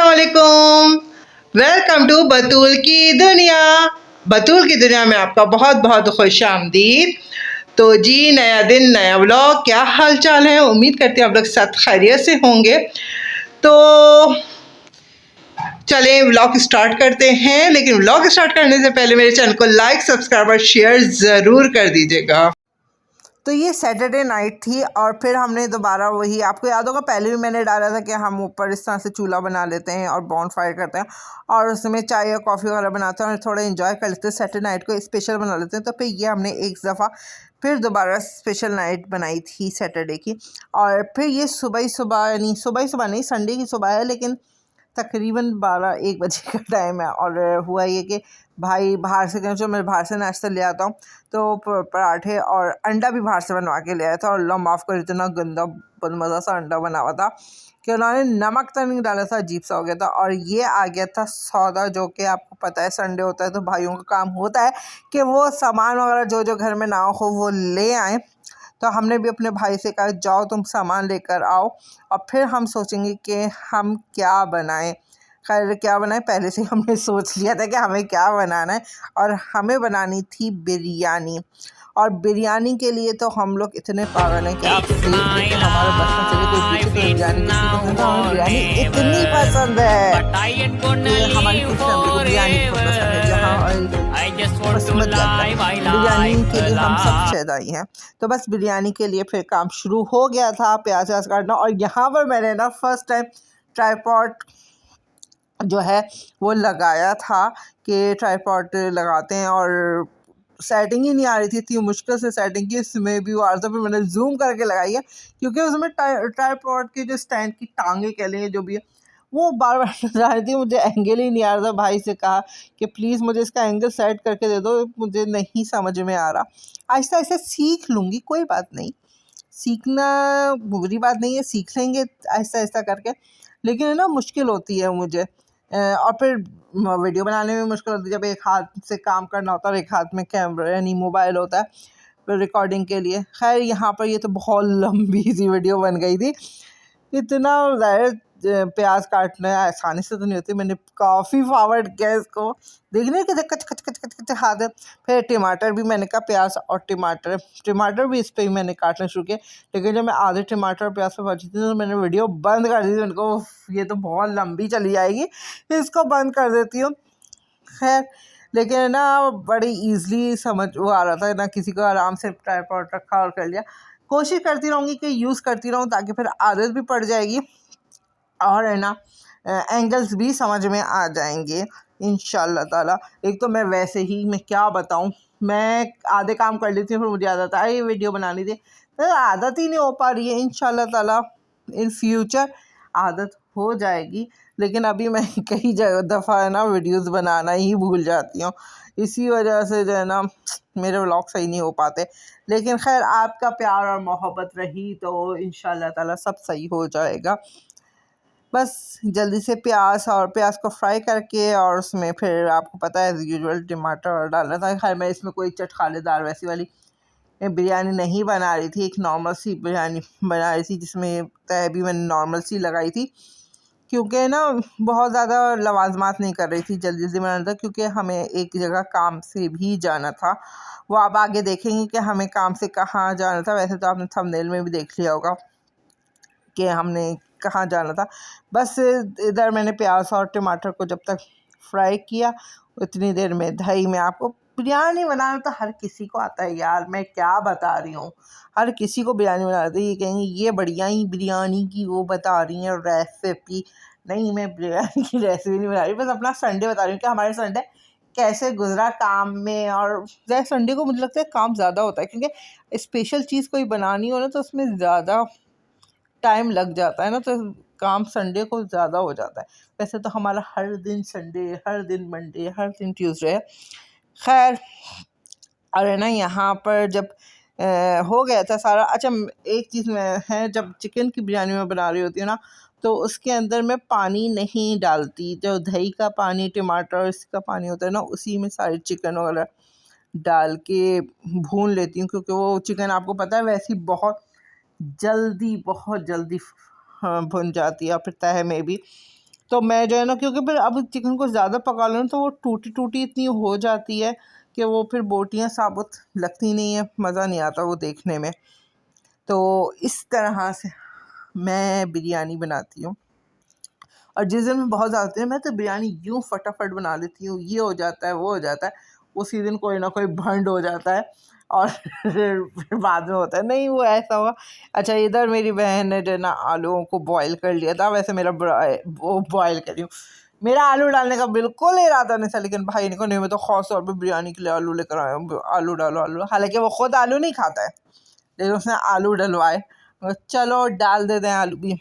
अस्सलामुअलैकुम। Welcome to बतूल की दुनिया। बतूल की दुनिया में आपका बहुत बहुत खुश आमदीद। तो जी, नया दिन नया व्लॉग। क्या हाल चाल है? उम्मीद करती हूँ आप लोग सब खैरियत से होंगे। तो चलें व्लॉग स्टार्ट करते हैं, लेकिन व्लॉग स्टार्ट करने से पहले मेरे चैनल को लाइक, सब्सक्राइब और शेयर ज़रूर कर दीजिएगा। तो ये सैटरडे नाइट थी और फिर हमने दोबारा वही, आपको याद होगा पहले भी मैंने डाला था कि हम ऊपर इस तरह से चूल्हा बना लेते हैं और बॉन फायर करते हैं और उसमें चाय या कॉफ़ी वगैरह बनाते हैं और थोड़ा एंजॉय कर लेते हैं। सैटरडे नाइट को स्पेशल बना लेते हैं। तो फिर ये हमने एक दफ़ा फिर दोबारा स्पेशल नाइट बनाई थी सैटरडे की। और फिर ये सुबह ही सुबह, यानी सुबह ही सुबह नहीं, संडे की सुबह है, लेकिन तकरीबन 12-1 बजे का टाइम है। और हुआ ये कि भाई बाहर से गए, जो मैं बाहर से नाश्ता ले आता हूँ, तो पराठे और अंडा भी बाहर से बनवा के ले आया था। और अल्लाह माफ़ कर, इतना गंदा मज़ा सा अंडा बना हुआ था कि उन्होंने नमक तो नहीं डाला था, अजीब सा हो गया था। और ये आ गया था सौदा, जो कि आपको पता है संडे होता है तो भाइयों का काम होता है कि वो सामान वगैरह जो जो घर में ना हो वो ले आएँ। तो हमने भी अपने भाई से कहा जाओ तुम सामान लेकर आओ और फिर हम सोचेंगे कि हम क्या बनाएं। खैर क्या बनाएं, पहले से ही हमने सोच लिया था कि हमें क्या बनाना है और हमें बनानी थी बिरयानी। और बिरयानी के लिए तो हम लोग इतने पागल हैं कि आप देख के तो हमारा बस में चले कोई पूछे तो बिरयानी किसी को पसंद है। हमें बिरयानी इतनी पसंद है कि हमारी पूरी फैमिली को बिरयानी बहुत पसंद है। जहाँ बिरयानी के लिए हम सब शहदाई हैं। तो बस बिरयानी के लिए फिर काम शुरू हो गया था, प्याज व्याज काटना। और यहाँ पर मैंने ना फर्स्ट टाइम ट्राईपॉड जो है वो लगाया था कि ट्राईपॉड लगाते हैं, और सेटिंग ही नहीं आ रही थी, इतनी मुश्किल से सेटिंग की, इसमें भी वो आ रहा था। फिर मैंने जूम करके लगाई है क्योंकि उसमें ट्राईपॉड के जो स्टैंड की टांगे कह लेंगे जो भी है, वो बार बार जा रही थी। मुझे एंगल ही नहीं आ रहा था। भाई से कहा कि प्लीज़ मुझे इसका एंगल सेट करके दे दो, मुझे नहीं समझ में आ रहा। आहिस्ता आहिस्ता सीख लूँगी, कोई बात नहीं, सीखना बुरी बात नहीं है, सीख लेंगे आहिस्ता आहिस्ता करके। लेकिन है ना, मुश्किल होती है मुझे। और फिर वीडियो बनाने में मुश्किल होती है जब एक हाथ से काम करना होता है और एक हाथ में कैमरा यानी मोबाइल होता है रिकॉर्डिंग के लिए। खैर यहाँ पर ये तो बहुत लंबी सी वीडियो बन गई थी। इतना ज़ाहिर प्याज काटना आसानी से तो नहीं होती। मैंने काफ़ी फॉरवर्ड किया इसको, देखने के कच कच कच कच कच हाथ है। फिर टमाटर भी मैंने कहा, प्याज और टमाटर भी इस पर ही मैंने काटना शुरू किया। लेकिन जब मैं आधे टमाटर और प्याज पे पहुंची थी तो मैंने वीडियो बंद कर दी थी। उनको ये तो बहुत लंबी चली जाएगी, इसको बंद कर देती हूँ। खैर लेकिन ना बड़ी ईज़िली समझ वो आ रहा था ना, किसी को आराम से ट्राइपॉड रखा और कर लिया। कोशिश करती रहूँगी कि यूज़ करती रहूँ ताकि फिर आदत भी पड़ जाएगी और है ना एंगल्स भी समझ में आ जाएंगे इंशाल्लाह ताला। एक तो मैं वैसे ही, मैं क्या बताऊँ, मैं आधे काम कर लेती हूँ फिर मुझे आदत आई वीडियो बनानी थी, तो आदत ही नहीं हो पा रही है। इंशाल्लाह ताला इन फ्यूचर आदत हो जाएगी। लेकिन अभी मैं कई दफ़ा है ना वीडियोस बनाना ही भूल जाती हूँ, इसी वजह से जो है ना मेरे व्लॉग सही नहीं हो पाते। लेकिन खैर आपका प्यार और मोहब्बत रही तो इंशाल्लाह ताला सब सही हो जाएगा। बस जल्दी से प्याज को फ्राई करके और उसमें फिर आपको पता है एज़ यूजुअल टमाटर डालना था। खैर मैं इसमें कोई चटखानेदार वैसी वाली बिरयानी नहीं बना रही थी, एक नॉर्मल सी बिरयानी बना रही थी जिसमें तय भी मैंने नॉर्मल सी लगाई थी क्योंकि ना बहुत ज़्यादा लवाजमात नहीं कर रही थी, जल्दी जल्दी बनाना था क्योंकि हमें एक जगह काम से भी जाना था। वो आप आगे देखेंगे कि हमें काम से कहाँ जाना था। वैसे तो आपने थंबनेल में भी देख लिया होगा कि हमने कहाँ जाना था। बस इधर मैंने प्याज और टमाटर को जब तक फ्राई किया उतनी देर में दही में, आपको बिरयानी बनाना तो हर किसी को आता है यार, मैं क्या बता रही हूँ, हर किसी को बिरयानी बनाना आता है। ये कहेंगे ये बढ़िया ही बिरयानी की वो बता रही हैं रेसिपी। नहीं, मैं बिरयानी की रेसिपी नहीं बता रही, बस अपना संडे बता रही हूँ कि हमारे संडे कैसे गुजरा काम में। और संडे को मुझे लगता है काम ज़्यादा होता है क्योंकि स्पेशल चीज़ कोई बनानी हो ना तो उसमें ज़्यादा टाइम लग जाता है ना, तो काम संडे को ज़्यादा हो जाता है। वैसे तो हमारा हर दिन संडे, हर दिन मंडे, हर दिन ट्यूसडे है। खैर और है ना यहाँ पर जब हो गया था सारा। अच्छा एक चीज़ में है, जब चिकन की बिरयानी में बना रही होती है ना तो उसके अंदर मैं पानी नहीं डालती। जो दही का पानी, टमाटर इसका पानी होता है ना, उसी में सारी चिकन वगैरह डाल के भून लेती हूँ क्योंकि वो चिकन आपको पता है वैसे ही बहुत जल्दी हाँ भुन जाती है। और फिर तहे में भी तो मैं जो है ना, क्योंकि फिर अब चिकन को ज़्यादा पका लो तो वो टूटी टूटी इतनी हो जाती है कि वो फिर बोटियाँ साबुत लगती नहीं है, मज़ा नहीं आता वो देखने में। तो इस तरह से मैं बिरयानी बनाती हूँ। और जिस दिन मैं बहुत ज़्यादा होती है, मैं तो बिरयानी यूँ फटाफट बना लेती हूँ, ये हो जाता है, वो हो जाता है। उसी दिन कोई ना कोई भंड हो जाता है और फिर बाद में होता है नहीं वो ऐसा हुआ। अच्छा, इधर मेरी बहन ने जो ना आलूओं को बॉयल कर लिया था। वैसे मेरा वो बॉयल कर रही हूँ, मेरा आलू डालने का बिल्कुल इरादा नहीं था, लेकिन भाई ने कहा नहीं मैं तो ख़ास तौर पे बिरयानी के लिए आलू लेकर आया हूँ, आलू डालो आलू। हालांकि वो खुद आलू नहीं खाता है, लेकिन उसने आलू डलवाए। चलो डाल देते हैं आलू भी।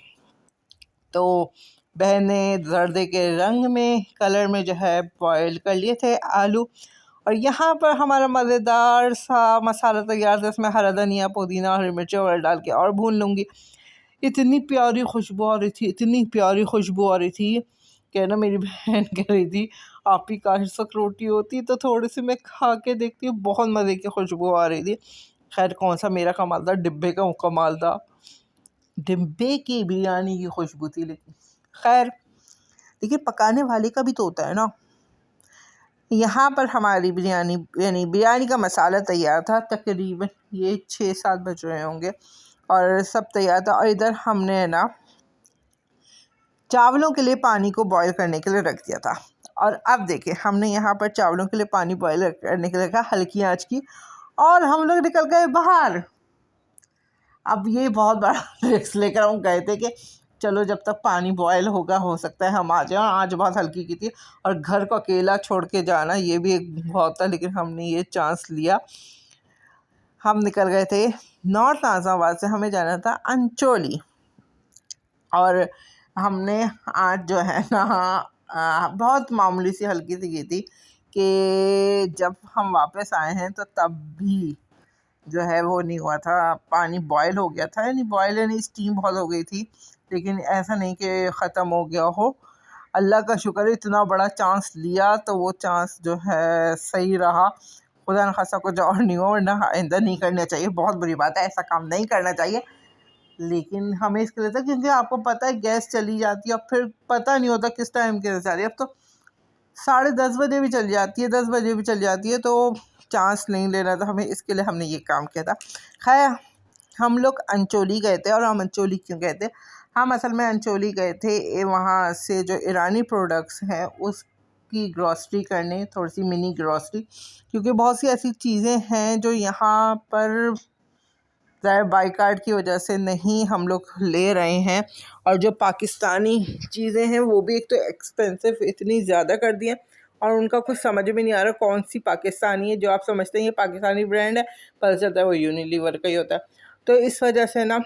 तो बहन ने जर्दे के रंग में कलर में जो है बॉयल कर लिए थे आलू। और यहाँ पर हमारा मज़ेदार सा मसाला तैयार था। इसमें हरा धनिया, पुदीना, हरी मिर्च वगैरह डाल के और भून लूँगी। इतनी प्यारी खुशबू आ रही थी, इतनी प्यारी खुशबू आ रही थी कि ना मेरी बहन कह रही थी आप ही काश तक रोटी होती तो थोड़ी सी मैं खा के देखती हूँ। बहुत मज़े की खुशबू आ रही थी। खैर कौन सा मेरा कमाल था, डिब्बे का कमाल था, डिब्बे की बिरयानी की खुशबू थी। लेकिन खैर, लेकिन पकाने वाले का भी तो होता है ना। यहाँ पर हमारी बिरयानी यानी बिरयानी का मसाला तैयार था। तकरीबन ये 6-7 बज रहे होंगे और सब तैयार था। और इधर हमने ना चावलों के लिए पानी को बॉईल करने के लिए रख दिया था। और अब देखिए हमने यहाँ पर चावलों के लिए पानी बॉईल करने के लिए रखा हल्की आंच की, और हम लोग निकल गए बाहर। अब ये बहुत बड़ा रिस्क लेकर हम गए थे कि चलो जब तक पानी बॉयल होगा हो सकता है हम आ जाएं। आँच बहुत हल्की की थी और घर को अकेला छोड़ के जाना ये भी एक बहुत था, लेकिन हमने ये चांस लिया। हम निकल गए थे नॉर्थ नाज़ाबाद से, हमें जाना था अंचोली। और हमने आज जो है ना बहुत मामूली सी हल्की सी की थी कि जब हम वापस आए हैं तो तब भी जो है वो नहीं हुआ था, पानी बॉयल हो गया था। यानी बॉयल यानी स्टीम बहुत हो गई थी, लेकिन ऐसा नहीं कि ख़त्म हो गया हो। अल्लाह का शुक्र है, इतना बड़ा चांस लिया तो वो चांस जो है सही रहा। खुदा न खासा कुछ और नहीं हो, वरना आइंदा नहीं करना चाहिए, बहुत बुरी बात है, ऐसा काम नहीं करना चाहिए। लेकिन हमें इसके लिए था क्योंकि आपको पता है गैस चली जाती है और फिर पता नहीं होता किस टाइम के जा रही है। अब तो 10:30 बजे भी चल जाती है, 10 बजे भी चल जाती है, तो चांस नहीं लेना था हमें, इसके लिए हमने ये काम किया था। खैर हम लोग अंचोली गए थे। और हम अंचोली क्यों गए थे, हम असल में अंचोली गए थे वहाँ से जो ईरानी प्रोडक्ट्स हैं उसकी ग्रॉसरी करने, थोड़ी सी मिनी ग्रॉसरी, क्योंकि बहुत सी ऐसी चीज़ें हैं जो यहाँ पर ज़ाहिर बाईकाट की वजह से नहीं हम लोग ले रहे हैं। और जो पाकिस्तानी चीज़ें हैं वो भी एक तो एक्सपेंसिव इतनी ज़्यादा कर दी हैं, और उनका कुछ समझ में नहीं आ रहा कौन सी पाकिस्तानी है। जो आप समझते हैं ये पाकिस्तानी ब्रांड है, पता चलता है वो यूनिलीवर का ही होता है। तो इस वजह से ना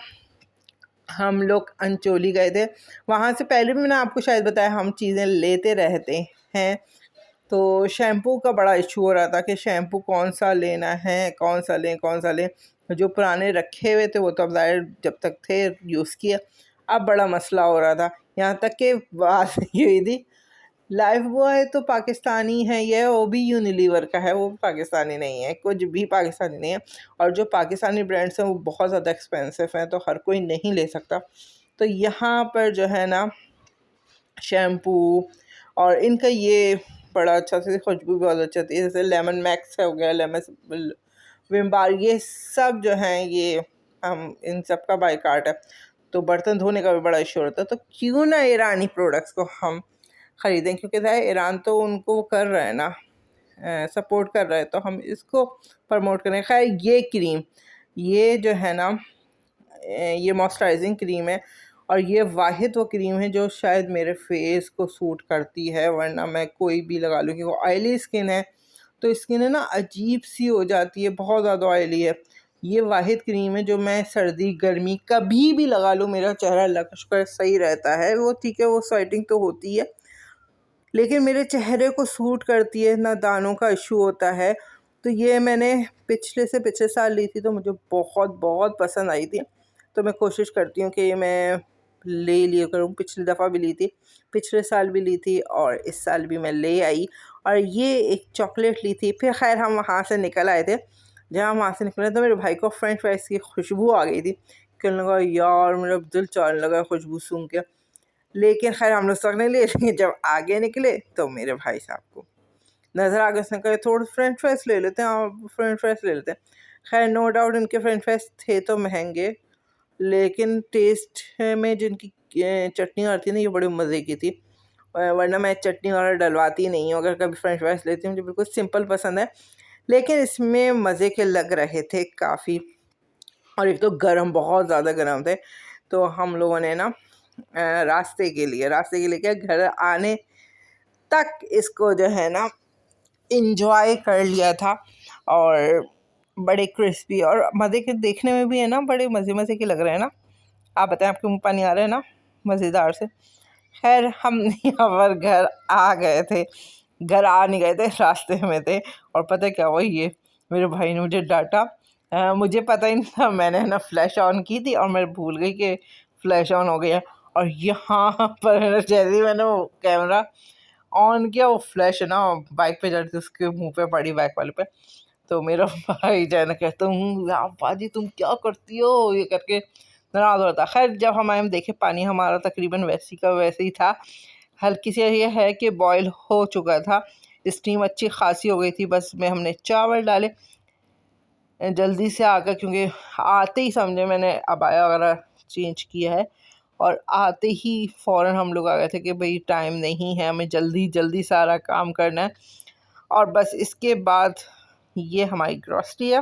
हम लोग अंचोली गए थे। वहाँ से पहले भी मैंने आपको शायद बताया हम चीज़ें लेते रहते हैं। तो शैम्पू का बड़ा इशू हो रहा था कि शैम्पू कौन सा लेना है, कौन सा लें कौन सा लें। जो पुराने रखे हुए थे वो तो अब ज़ाहिर जब तक थे यूज़ किया, अब बड़ा मसला हो रहा था। यहाँ तक कि बात ये हुई थी, लाइफ बॉय तो पाकिस्तानी है, ये वो भी यूनिलीवर का है, वो पाकिस्तानी नहीं है, कुछ भी पाकिस्तानी नहीं है। और जो पाकिस्तानी ब्रांड्स हैं वो बहुत ज़्यादा एक्सपेंसिव हैं, तो हर कोई नहीं ले सकता। तो यहाँ पर जो है ना शैम्पू और इनका ये बड़ा अच्छा से खुशबू भी बहुत अच्छी आती है, जैसे लेमन मैक्स हो गया, लेमन विम बार, ये सब जो हैं ये हम इन सब का बाइकाट है। तो बर्तन धोने का भी बड़ा इशू होता है, तो क्यों ना ईरानी प्रोडक्ट्स को हम ख़रीदें, क्योंकि ईरान तो उनको वो कर रहा है ना, सपोर्ट कर रहा है, तो हम इसको प्रमोट करें। खैर ये क्रीम, ये जो है ना ये मॉइस्चराइजिंग क्रीम है, और ये वाहिद वो क्रीम है जो शायद मेरे फेस को सूट करती है, वरना मैं कोई भी लगा लूँ, क्योंकि ऑयली स्किन है तो स्किन है ना अजीब सी हो जाती है, बहुत ज़्यादा ऑयली है। ये वाहिद क्रीम है जो मैं सर्दी गर्मी कभी भी लगा लूँ, मेरा चेहरा अल्लाह का शुक्र सही रहता है। वो ठीक है, वो स्वेटिंग तो होती है, लेकिन मेरे चेहरे को सूट करती है, ना दानों का इशू होता है। तो ये मैंने पिछले साल ली थी, तो मुझे बहुत बहुत पसंद आई थी। तो मैं कोशिश करती हूँ कि ये मैं ले लिया करूँ। पिछली दफ़ा भी ली थी, पिछले साल भी ली थी, और इस साल भी मैं ले आई। और ये एक चॉकलेट ली थी। फिर खैर हम वहाँ से निकल आए थे। जहाँ वहाँ से निकले तो मेरे भाई को फ्रेंच फ्राइज़ की खुशबू आ गई थी, कहने लगा यार मेरा दिल चाहने लगा खुशबू सूंघ के। लेकिन खैर हम लोग तक नहीं लिए, लेकिन जब आगे निकले तो मेरे भाई साहब को नज़र आ गया। उसने कहा थोड़े फ्रेंच फ्राइज ले लेते हैं, और फ्रेंच फ्राइज ले लेते हैं। खैर नो डाउट इनके फ्रेंच फ्राइज थे तो महंगे, लेकिन टेस्ट में जिनकी चटनी आती है ना, ये बड़ी मज़े की थी। वरना मैं चटनी वगैरह डलवाती नहीं हूँ, अगर कभी फ्रेंच फ्राइज लेती हूँ, मुझे बिल्कुल सिंपल पसंद है। लेकिन इसमें मज़े के लग रहे थे काफ़ी, और एक तो गरम, बहुत ज़्यादा गरम थे। तो हम लोगों ने ना रास्ते के लिए क्या, घर आने तक इसको जो है ना इंजॉय कर लिया था। और बड़े क्रिस्पी और मज़े के, देखने में भी है ना, बड़े मज़े मज़े के लग रहे हैं ना। आप बताएं, आपके मुँह पानी आ रहा है ना मज़ेदार से। खैर हम यहाँ पर घर आ गए थे, घर आ नहीं गए थे, रास्ते में थे। और पता है क्या हुआ, ये मेरे भाई ने मुझे डांटा। मुझे पता ही नहीं था, मैंने ना फ्लैश ऑन की थी और मैं भूल गई कि फ्लैश ऑन हो गया। और यहाँ पर है ना, जैसे ही मैंने वो कैमरा ऑन किया, वो फ्लैश है ना बाइक पे चढ़ती उसके मुंह पे पड़ी, बाइक वाले पे। तो मेरा भाई जाना कहता हूँ, बाजी तुम क्या करती हो, ये करके नाराज होता। खैर जब हम देखे, पानी हमारा तकरीबन वैसी का वैसे ही था। हल्की सी ये है कि बॉयल हो चुका था, स्टीम अच्छी खासी हो गई थी। बस में हमने चावल डाले जल्दी से आकर, क्योंकि आते ही समझे मैंने अबाया वगैरह चेंज किया है, और आते ही फ़ौरन हम लोग आ गए थे कि भाई टाइम नहीं है, हमें जल्दी जल्दी सारा काम करना है। और बस इसके बाद ये हमारी ग्रॉसरी है।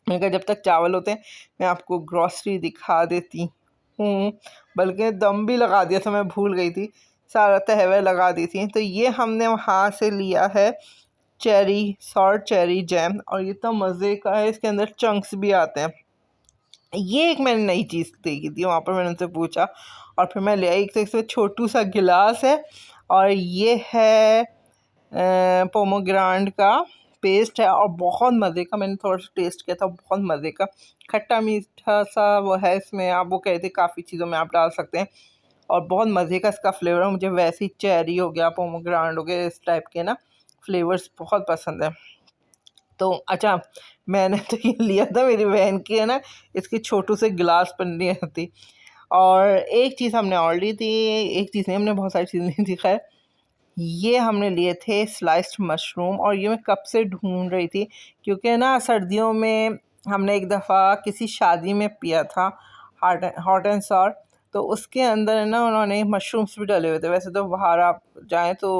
मैंने कहा जब तक चावल होते हैं मैं आपको ग्रॉसरी दिखा देती हूँ। बल्कि दम भी लगा दिया था, मैं भूल गई थी, सारा तहवे लगा दी थी। तो ये हमने वहाँ से लिया है सॉर्ट चेरी जैम, और ये तो मज़े का है, इसके अंदर चंक्स भी आते हैं। ये एक मैंने नई चीज़ देखी थी, वहाँ पर मैंने उनसे पूछा और फिर मैं ले आई। एक तो इसमें छोटू सा गिलास है, और ये है पोमोग्रांड का पेस्ट है, और बहुत मज़े का। मैंने थोड़ा सा टेस्ट किया था, बहुत मज़े का खट्टा मीठा सा वो है इसमें। आप वो कहते काफ़ी चीज़ों में आप डाल सकते हैं, और बहुत मज़े का इसका फ्लेवर है। मुझे वैसे ही चेरी हो गया, पोमोग्रांड हो गया, इस टाइप के ना फ्लेवर्स बहुत पसंद है। तो अच्छा, मैंने तो ये लिया था, मेरी बहन की है ना, इसकी छोटू से गिलास पन्नी थी। और एक चीज़ हमने और ली थी, एक चीज़ नहीं, हमने बहुत सारी चीज़ें ली थी। खैर ये हमने लिए थे स्लाइस्ड मशरूम, और ये मैं कब से ढूंढ रही थी, क्योंकि ना सर्दियों में हमने एक दफ़ा किसी शादी में पिया था हॉट एंड सॉर। तो उसके अंदर ना उन्होंने मशरूम्स भी डाले हुए थे। वैसे तो बाहर आप जाएं तो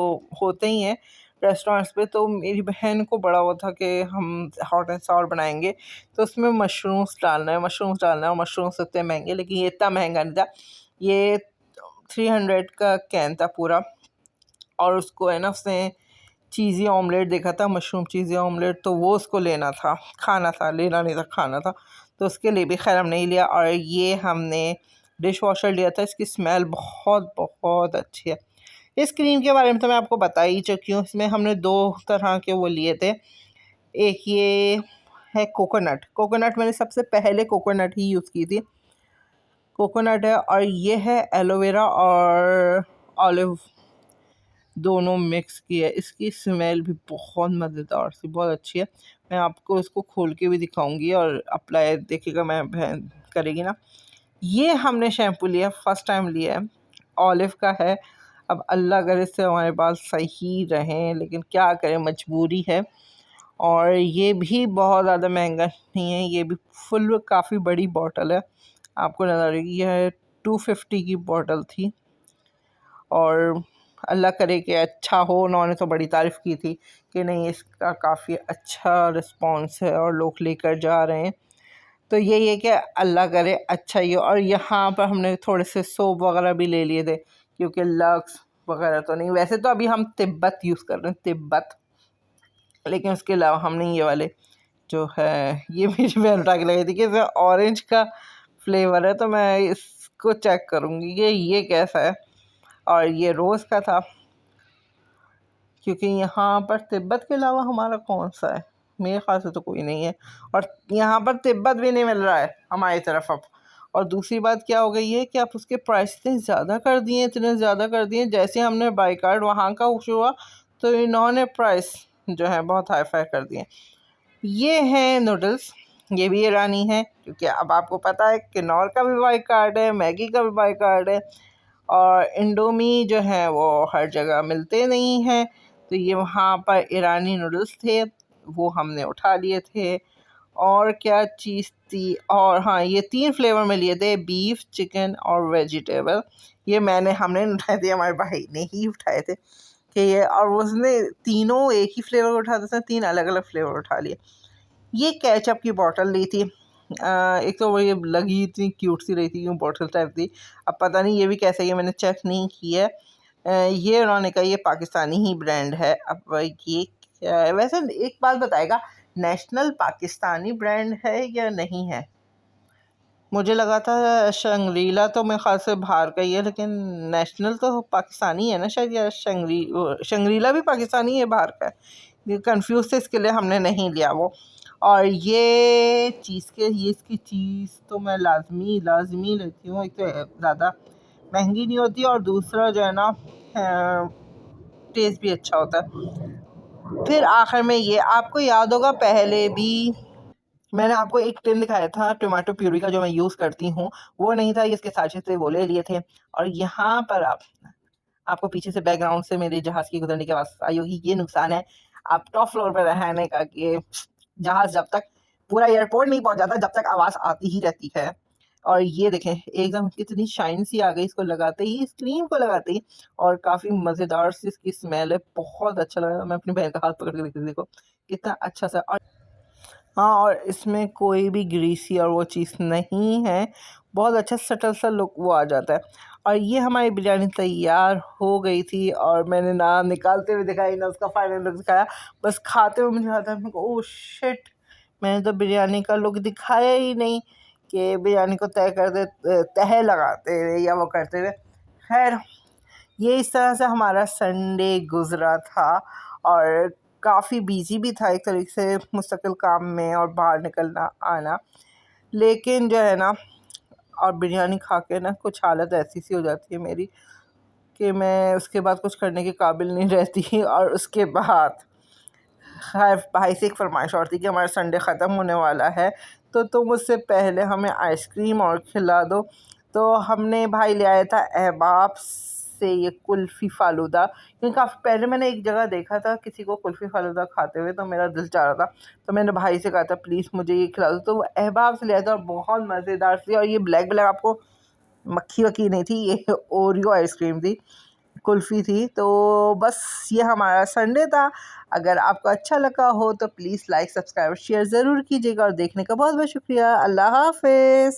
होते ही हैं रेस्टोरेंट्स पे। तो मेरी बहन को बड़ा वो था कि हम हॉट एंड सॉर बनाएंगे, तो उसमें मशरूम्स डालना है, और मशरूम्स उतने महंगे, लेकिन ये इतना महंगा नहीं था। ये 300 का कैन था पूरा। और उसको है ना, उसने चीज़ी ऑमलेट देखा था, मशरूम चीज़ी ऑमलेट, तो वो उसको लेना था, खाना था, लेना नहीं था, खाना था। तो उसके लिए भी खैर हम नहीं लिया। और ये हमने डिश वॉशर लिया था, इसकी स्मेल बहुत बहुत अच्छी है। इस क्रीम के बारे में तो मैं आपको बता ही चुकी हूँ। इसमें हमने 2 तरह के वो लिए थे। एक ये है कोकोनट मैंने सबसे पहले कोकोनट ही यूज़ की थी, कोकोनट है। और ये है एलोवेरा और ऑलिव, दोनों मिक्स की है। इसकी स्मेल भी बहुत मज़ेदार सी, बहुत अच्छी है। मैं आपको इसको खोल के भी दिखाऊंगी, और अप्लाई देखिएगा, मैं बहन करेगी ना। ये हमने शैम्पू लिया, फ़र्स्ट टाइम लिया है, ऑलिव का है। अब अल्लाह करे इससे हमारे बाल सही रहें, लेकिन क्या करें, मजबूरी है। और ये भी बहुत ज़्यादा महंगा नहीं है, ये भी फुल काफ़ी बड़ी बॉटल है, आपको नज़र आ रही है। 250 की बॉटल थी। और अल्लाह करे कि अच्छा हो। उन्होंने तो बड़ी तारीफ़ की थी कि नहीं, इसका काफ़ी अच्छा रिस्पॉन्स है और लोग लेकर जा रहे हैं। तो यही है कि अल्लाह करे अच्छा ही हो। और यहाँ पर हमने थोड़े से सोप वगैरह भी ले लिए थे, क्योंकि लक्स वगैरह तो नहीं। वैसे तो अभी हम तिब्बत यूज़ कर रहे हैं, तिब्बत, लेकिन उसके अलावा हमने ये वाले जो है, ये मेरी बहन उठा के लगी थी कि इसमें ऑरेंज का फ्लेवर है, तो मैं इसको चेक करूँगी कि ये कैसा है। और ये रोज़ का था, क्योंकि यहाँ पर तिब्बत के अलावा हमारा कौन सा है, मेरे ख्याल से तो कोई नहीं है। और यहाँ पर तिब्बत भी नहीं मिल रहा है हमारी तरफ अब। और दूसरी बात क्या हो गई है कि आप उसके प्राइस इतने ज़्यादा कर दिए, इतने ज़्यादा कर दिए। जैसे हमने बाईकार्ड वहाँ का हुआ, तो इन्होंने प्राइस जो है बहुत हाई फाई कर दिए। ये हैं नूडल्स, ये भी ईरानी है, क्योंकि अब आपको पता है किन्नौर का भी बाईकार्ड है, मैगी का भी बाईकार्ड है। और इंडोमी जो है वो हर जगह मिलते नहीं हैं, तो ये वहाँ पर ईरानी नूडल्स थे, वो हमने उठा लिए थे। और क्या चीज़ थी, और हाँ, ये 3 फ्लेवर में लिए थे, बीफ, चिकन और वेजिटेबल। ये हमने नहीं उठाए थे, हमारे भाई ने ही उठाए थे कि ये, और उसने तीनों एक ही फ्लेवर उठा था, 3 अलग-अलग फ्लेवर उठा लिए। ये केचप की बॉटल ली थी। एक तो वो ये लगी इतनी क्यूट सी रही थी, यूँ बॉटल टाइप थी। अब पता नहीं ये भी कैसे, ये मैंने चेक नहीं की है। ये उन्होंने कहा ये पाकिस्तानी ही ब्रांड है। अब ये क्या है? वैसे एक बात बताएगा, नेशनल पाकिस्तानी ब्रांड है या नहीं है? मुझे लगा था शंग्रीला तो मेरे ख़्याल से बाहर का ही है, लेकिन नेशनल तो पाकिस्तानी है ना शायद, या शंग्रीला भी पाकिस्तानी है बाहर का है। ये कन्फ्यूज़ थे, इसके लिए हमने नहीं लिया वो। और ये इसकी चीज़ तो मैं लाज़मी लेती हूँ। एक तो ज़्यादा महंगी नहीं होती, और दूसरा जो है ना टेस्ट भी अच्छा होता है। फिर आखिर में ये आपको याद होगा, पहले भी मैंने आपको एक टिन दिखाया था टोमेटो प्यूरी का जो मैं यूज़ करती हूँ, वो नहीं था, इसके साथ से वो ले लिए थे। और यहाँ पर आपको पीछे से बैकग्राउंड से मेरे जहाज़ की गुजरने की आवाज़ आई होगी। ये नुकसान है आप टॉप फ्लोर पे रहने का, कि जहाज़ जब तक पूरा एयरपोर्ट नहीं पहुँच जाता, जब तक आवाज़ आती ही रहती है। और ये देखें, एकदम कितनी शाइन सी आ गई इसको लगाते ही, स्क्रीन को लगाते ही, और काफ़ी मज़ेदार सी इसकी स्मेल है, बहुत अच्छा लगा। मैं अपनी बहन का हाथ पकड़ के देखो कितना अच्छा सा। और हाँ, और इसमें कोई भी ग्रीसी और वो चीज़ नहीं है, बहुत अच्छा सटल सा लुक वो आ जाता है। और ये हमारी बिरयानी तैयार हो गई थी, और मैंने ना निकालते हुए दिखाई ना उसका फाइनल लुक दिखाया, बस खाते हुए मुझे आता है ओह शिट, मैंने तो बिरयानी का लुक दिखाया ही नहीं, कि बिरयानी को तह लगाते हुए या वो करते हुए। खैर, ये इस तरह से हमारा संडे गुज़रा था, और काफ़ी बिज़ी भी था एक तरीके से, मुस्तकिल काम में और बाहर निकलना आना। लेकिन जो है ना, और बिरयानी खा के ना कुछ हालत ऐसी सी हो जाती है मेरी, कि मैं उसके बाद कुछ करने के काबिल नहीं रहती। और उसके बाद खैर भाई से एक फ़रमाइश और थी कि हमारा संडे ख़त्म होने वाला है, तो तुम उससे पहले हमें आइसक्रीम और खिला दो। तो हमने भाई ले आया था अहबाब से ये कुल्फ़ी फ़ालूदा, क्योंकि काफ़ी पहले मैंने एक जगह देखा था किसी को कुल्फ़ी फ़ालूदा खाते हुए, तो मेरा दिल चाह रहा था, तो मैंने भाई से कहा था प्लीज़ मुझे ये खिला दो। तो वो अहबाब से ले आया था, और बहुत मज़ेदार थी। और ये ब्लैक ब्लैक आपको मक्खी वक्खी नहीं थी, ये ओरियो आइसक्रीम थी, कुल्फ़ी थी। तो बस ये हमारा संडे था। अगर आपको अच्छा लगा हो तो प्लीज़ लाइक, सब्सक्राइब, शेयर ज़रूर कीजिएगा, और देखने का बहुत बहुत शुक्रिया। अल्लाह हाफ़िज़।